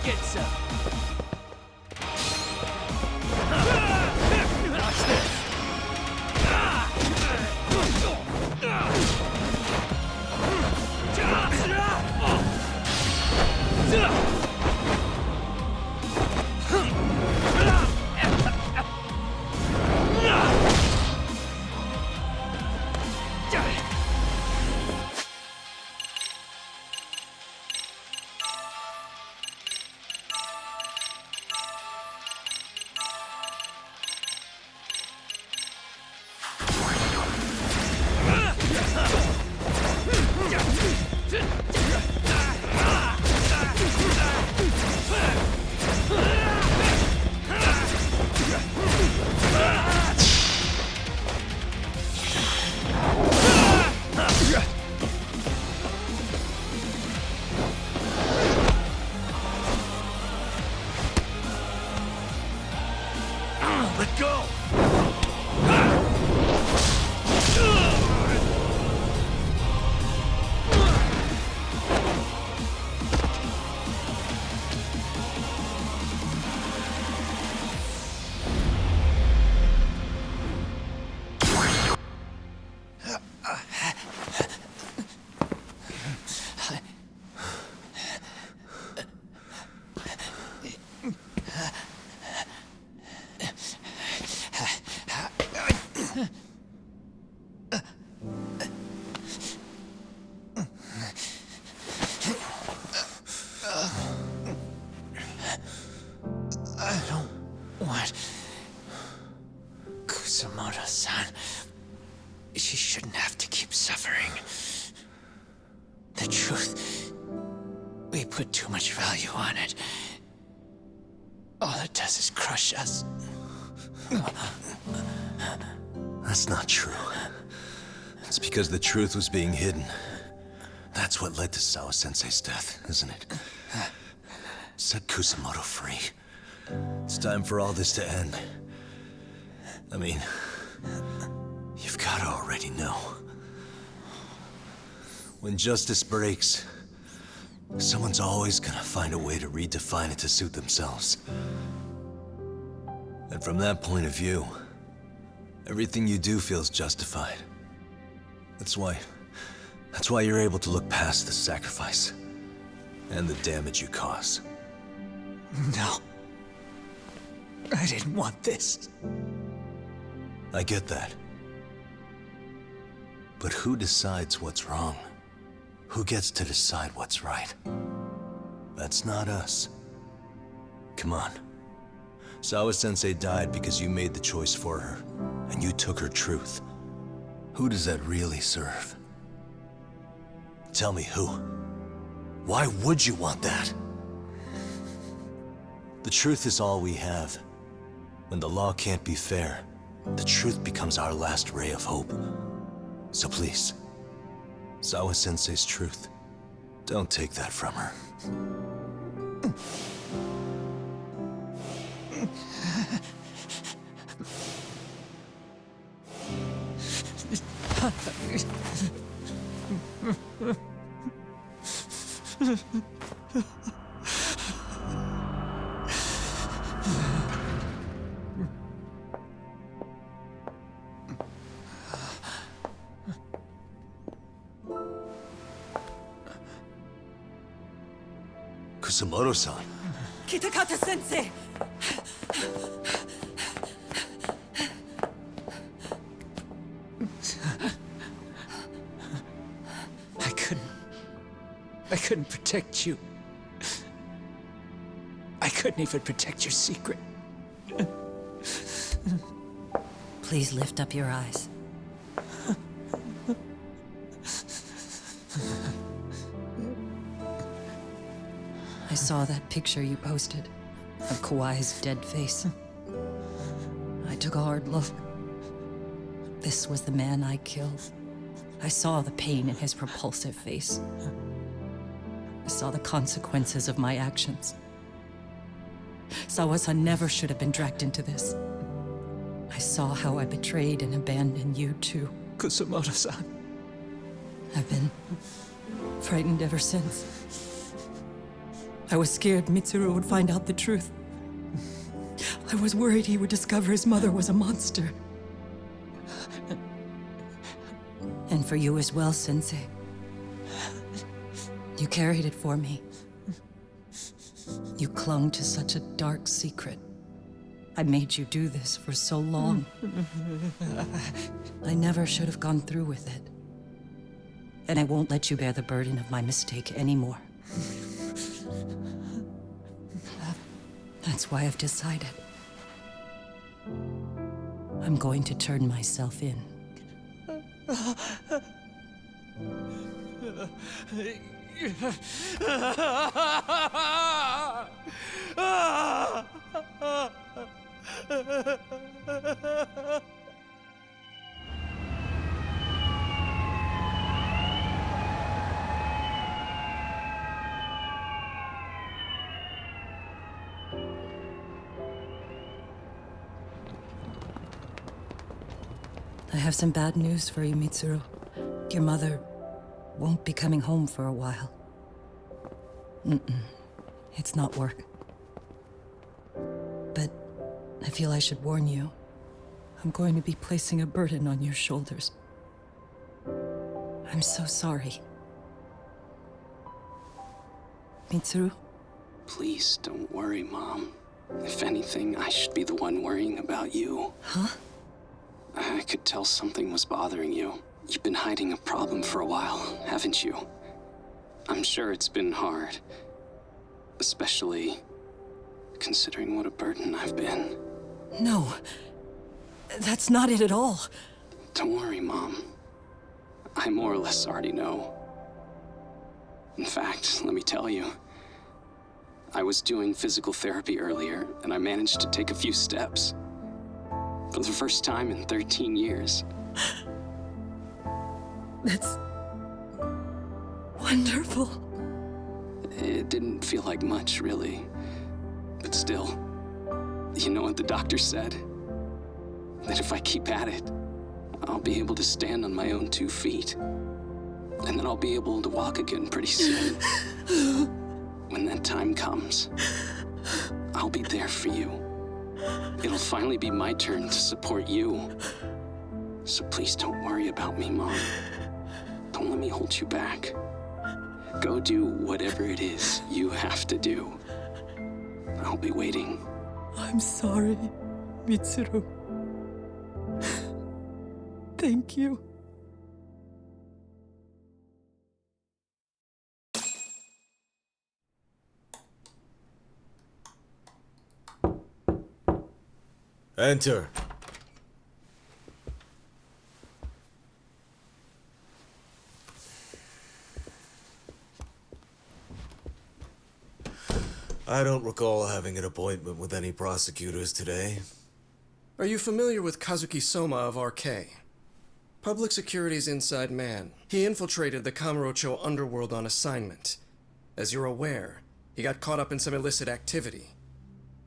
Get some. Let go! I don't want Kusamoto-san. She shouldn't have to keep suffering. The truth, we put too much value on it. All it does is crush us. That's not true. It's because the truth was being hidden. That's what led to Sawa-sensei's death, isn't it? Set Kusamoto free. It's time for all this to end. I mean, you've got to already know. When justice breaks, someone's always gonna find a way to redefine it to suit themselves. And from that point of view, everything you do feels justified. That's why you're able to look past the sacrifice and the damage you cause. No. I didn't want this. I get that. But who decides what's wrong? Who gets to decide what's right? That's not us. Come on. Sawa-sensei died because you made the choice for her, and you took her truth. Who does that really serve? Tell me who. Why would you want that? The truth is all we have. When the law can't be fair, the truth becomes our last ray of hope. So please, Sawa-sensei's truth, don't take that from her. Kusamoto-san. Kitakata-sensei! I couldn't protect you. I couldn't even protect your secret. Please lift up your eyes. I saw that picture you posted of Kawai's dead face. I took a hard look. This was the man I killed. I saw the pain in his repulsive face. I saw the consequences of my actions. Sawa-san never should have been dragged into this. I saw how I betrayed and abandoned you too. Kusamoto-san. I've been frightened ever since. I was scared Mitsuru would find out the truth. I was worried he would discover his mother was a monster. And for you as well, Sensei. You carried it for me. You clung to such a dark secret. I made you do this for so long. I never should have gone through with it. And I won't let you bear the burden of my mistake anymore. That's why I've decided. I'm going to turn myself in. I have some bad news for you, Mitsuru. Your mother won't be coming home for a while. It's not work. But I feel I should warn you. I'm going to be placing a burden on your shoulders. I'm so sorry. Mitsuru? Please don't worry, Mom. If anything, I should be the one worrying about you. Huh? I could tell something was bothering you. You've been hiding a problem for a while, haven't you? I'm sure it's been hard. Especially considering what a burden I've been. No. That's not it at all. Don't worry, Mom. I more or less already know. In fact, let me tell you. I was doing physical therapy earlier, and I managed to take a few steps. For the first time in 13 years. That's wonderful. It didn't feel like much, really. But still, you know what the doctor said? That if I keep at it, I'll be able to stand on my own 2 feet. And then I'll be able to walk again pretty soon. When that time comes, I'll be there for you. It'll finally be my turn to support you. So please don't worry about me, Mom. Don't let me hold you back. Go do whatever it is you have to do. I'll be waiting. I'm sorry, Mitsuru. Thank you. Enter. I don't recall having an appointment with any prosecutors today. Are you familiar with Kazuki Soma of RK? Public Security's inside man. He infiltrated the Kamurocho underworld on assignment. As you're aware, he got caught up in some illicit activity.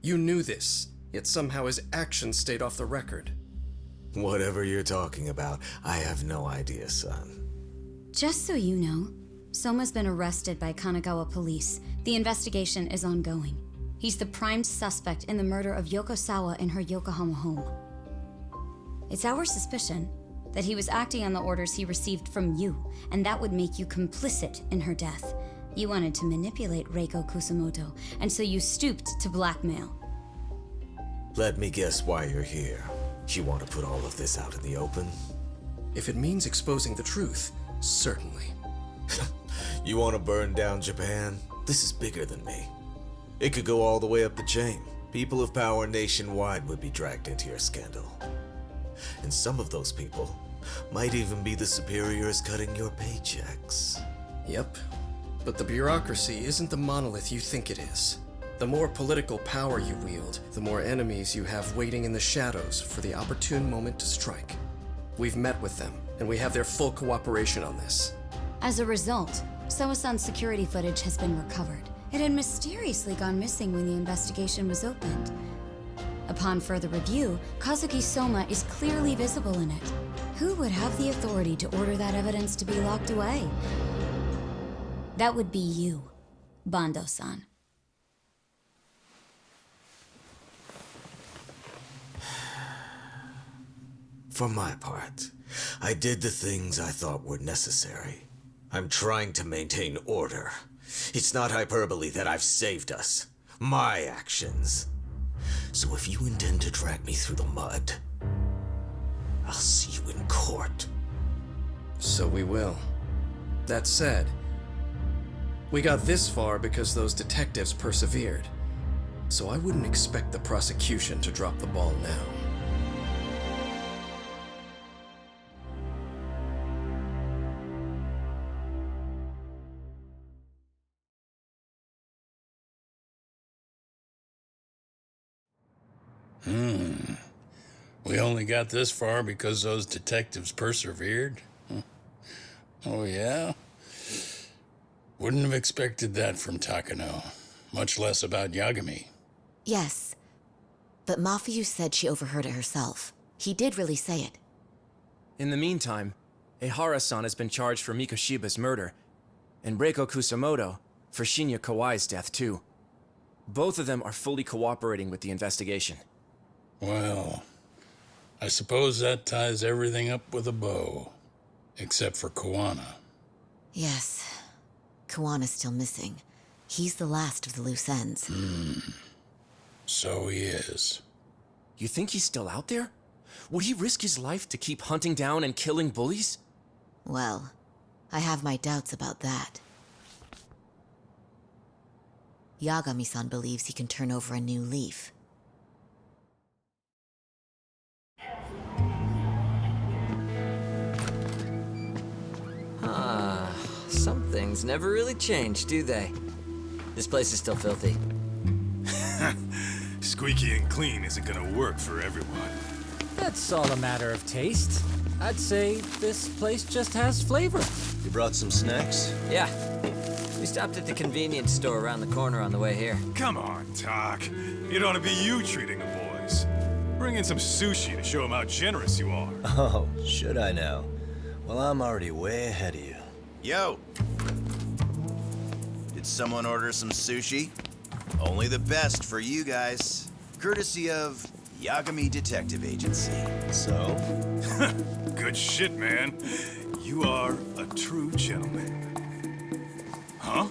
You knew this, yet somehow his actions stayed off the record. Whatever you're talking about, I have no idea, son. Just so you know, Soma's been arrested by Kanagawa police. The investigation is ongoing. He's the prime suspect in the murder of Yoko Sawa in her Yokohama home. It's our suspicion that he was acting on the orders he received from you, and that would make you complicit in her death. You wanted to manipulate Reiko Kusamoto, and so you stooped to blackmail. Let me guess why you're here. You want to put all of this out in the open? If it means exposing the truth, certainly. You want to burn down Japan? This is bigger than me. It could go all the way up the chain. People of power nationwide would be dragged into your scandal. And some of those people might even be the superiors cutting your paychecks. Yep. But the bureaucracy isn't the monolith you think it is. The more political power you wield, the more enemies you have waiting in the shadows for the opportune moment to strike. We've met with them, and we have their full cooperation on this. As a result, Soa-san's security footage has been recovered. It had mysteriously gone missing when the investigation was opened. Upon further review, Kazuki Soma is clearly visible in it. Who would have the authority to order that evidence to be locked away? That would be you, Bando-san. For my part, I did the things I thought were necessary. I'm trying to maintain order. It's not hyperbole that I've saved us. My actions. So if you intend to drag me through the mud, I'll see you in court. So we will. That said, we got this far because those detectives persevered. So I wouldn't expect the prosecution to drop the ball now. We only got this far because those detectives persevered? Oh, yeah? Wouldn't have expected that from Takano, much less about Yagami. Yes, but Mafuyu said she overheard it herself. He did really say it. In the meantime, Ehara-san has been charged for Mikoshiba's murder, and Reiko Kusamoto for Shinya Kawai's death, too. Both of them are fully cooperating with the investigation. Well, I suppose that ties everything up with a bow, except for Kuwana. Yes, Kuwana's still missing. He's the last of the loose ends. So he is. You think he's still out there? Would he risk his life to keep hunting down and killing bullies? Well, I have my doubts about that. Yagami-san believes he can turn over a new leaf. Some things never really change, do they? This place is still filthy. Squeaky and clean isn't gonna work for everyone. That's all a matter of taste. I'd say this place just has flavor. You brought some snacks? Yeah. We stopped at the convenience store around the corner on the way here. Come on, Doc. It ought to be you treating the boys. Bring in some sushi to show them how generous you are. Oh, should I now? Well, I'm already way ahead of you. Yo! Did someone order some sushi? Only the best for you guys. Courtesy of Yagami Detective Agency. So? Good shit, man. You are a true gentleman. Huh?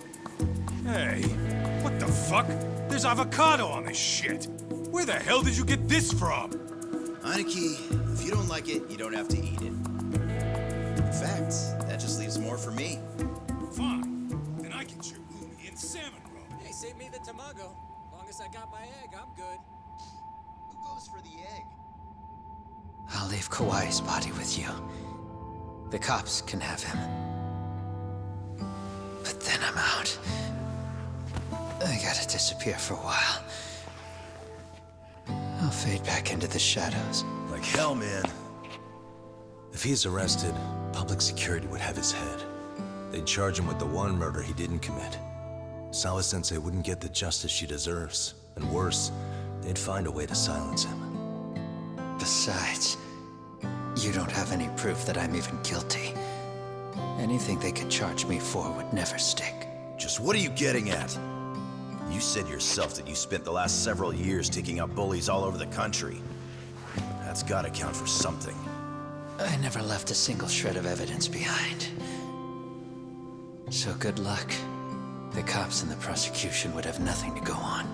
Hey, what the fuck? There's avocado on this shit. Where the hell did you get this from? Aniki, if you don't like it, you don't have to eat it. In fact, that just leaves more for me. Fine. Then I get your uni and salmon roll. Hey, save me the tamago. Long as I got my egg, I'm good. Who goes for the egg? I'll leave Kawai's body with you. The cops can have him. But then I'm out. I gotta disappear for a while. I'll fade back into the shadows. Like hell, man. If he's arrested, public security would have his head. They'd charge him with the one murder he didn't commit. Sawa-sensei wouldn't get the justice she deserves. And worse, they'd find a way to silence him. Besides, you don't have any proof that I'm even guilty. Anything they could charge me for would never stick. Just what are you getting at? You said yourself that you spent the last several years taking out bullies all over the country. That's gotta count for something. I never left a single shred of evidence behind. So good luck. The cops and the prosecution would have nothing to go on.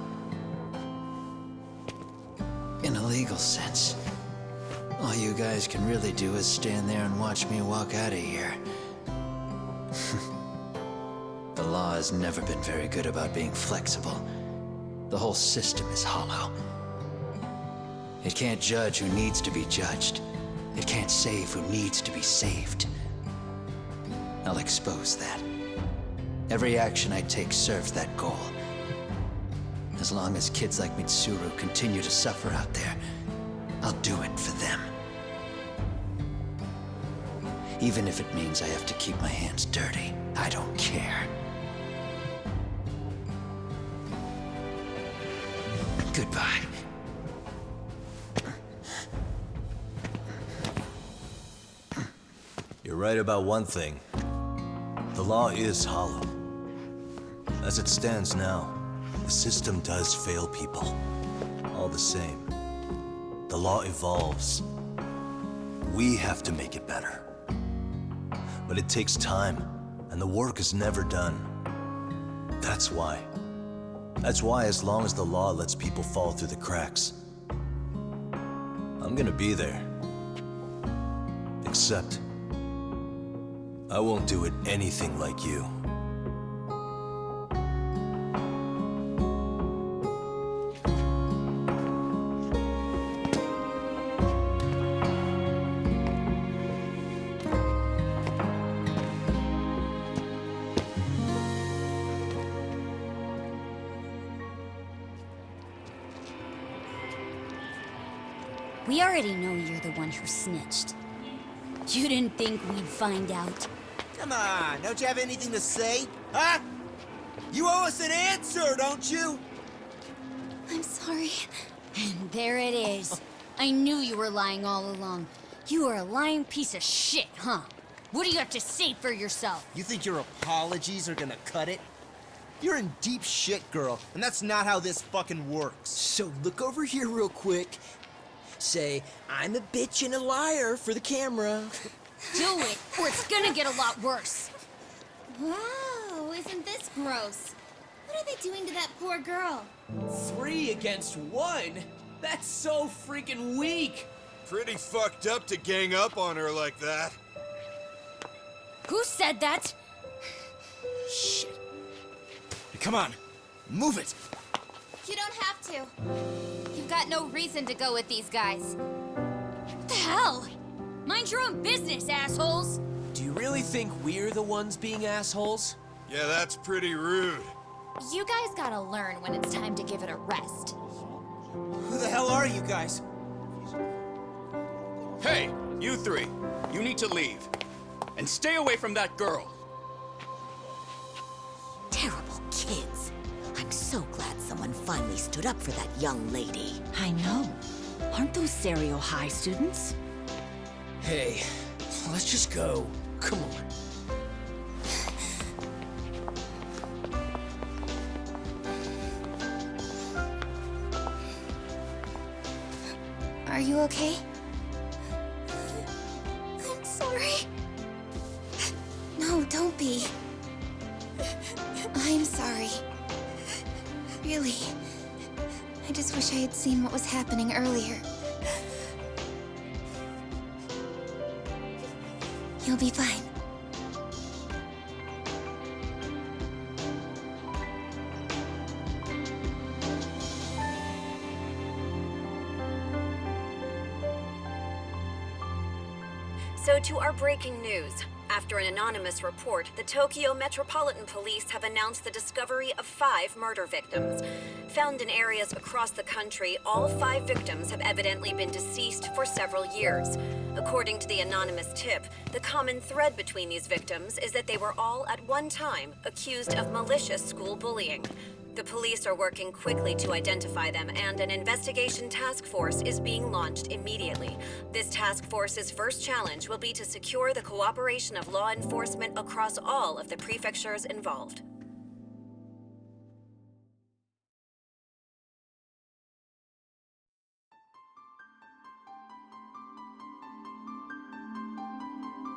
In a legal sense, all you guys can really do is stand there and watch me walk out of here. The law has never been very good about being flexible. The whole system is hollow. It can't judge who needs to be judged. It can't save who needs to be saved. I'll expose that. Every action I take serves that goal. As long as kids like Mitsuru continue to suffer out there, I'll do it for them. Even if it means I have to keep my hands dirty, I don't care. Goodbye. You're right about one thing. The law is hollow. As it stands now, the system does fail people. All the same, the law evolves. We have to make it better. But it takes time, and the work is never done. That's why. That's why as long as the law lets people fall through the cracks, I'm gonna be there. Except, I won't do it anything like you. We already know you're the one who snitched. You didn't think we'd find out? Come on, don't you have anything to say? Huh? You owe us an answer, don't you? I'm sorry. And there it is. I knew you were lying all along. You are a lying piece of shit, huh? What do you have to say for yourself? You think your apologies are gonna cut it? You're in deep shit, girl, and that's not how this fucking works. So look over here real quick. Say, I'm a bitch and a liar for the camera. Do it, or it's gonna get a lot worse. Wow, isn't this gross? What are they doing to that poor girl? 3 against 1? That's so freaking weak! Pretty fucked up to gang up on her like that. Who said that? Shit. Come on, move it. You don't have to. You've got no reason to go with these guys. What the hell? Mind your own business, assholes! Do you really think we're the ones being assholes? Yeah, that's pretty rude. You guys gotta learn when it's time to give it a rest. Who the hell are you guys? Hey, you 3. You need to leave. And stay away from that girl. Terrible kids. I'm so glad someone finally stood up for that young lady. I know. Aren't those Serio High students? Hey, let's just go. Come on. Are you okay? I'm sorry. No, don't be. I'm sorry. Really. I just wish I had seen what was happening earlier. You'll be fine. So to our breaking news. After an anonymous report, the Tokyo Metropolitan Police have announced the discovery of 5 murder victims. Found in areas across the country, all 5 victims have evidently been deceased for several years. According to the anonymous tip, the common thread between these victims is that they were all at one time accused of malicious school bullying. The police are working quickly to identify them, and an investigation task force is being launched immediately. This task force's first challenge will be to secure the cooperation of law enforcement across all of the prefectures involved.